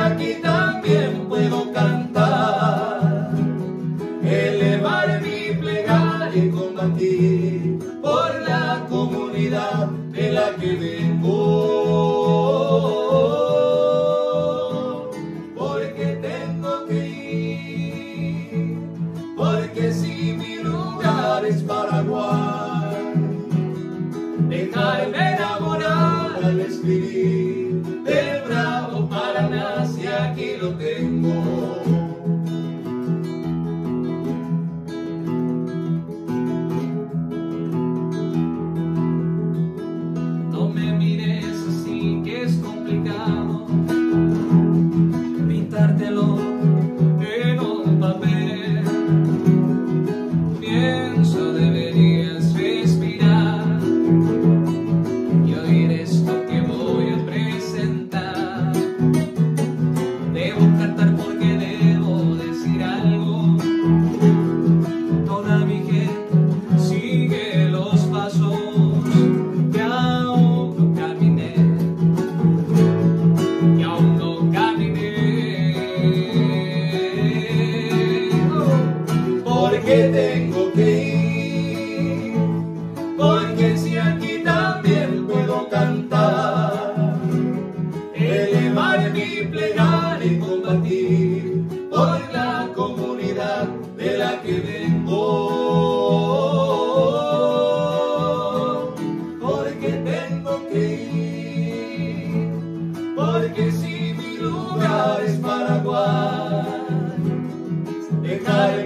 aquí también puedo cantar, elevar mi plegaria y combatir por la comunidad de la que vengo. Porque tengo que ir, porque si mi lugar es Paraguay, dejarme enamorar al escribir del bravo Paraná, si aquí lo tengo. No me mires así, que es complicado pintártelo en un papel. Pienso deberías respirar y oír esto que voy a presentar. Debo cantar porque debo decir algo. Toda mi gente sigue los pasos que aún no caminé, que aún no caminé. Porque tengo que ir, porque si aquí también puedo cantar, elevar mi plegaria y combatir por la comunidad de la que vengo. Porque tengo que ir, porque si mi lugar es Paraguay, dejar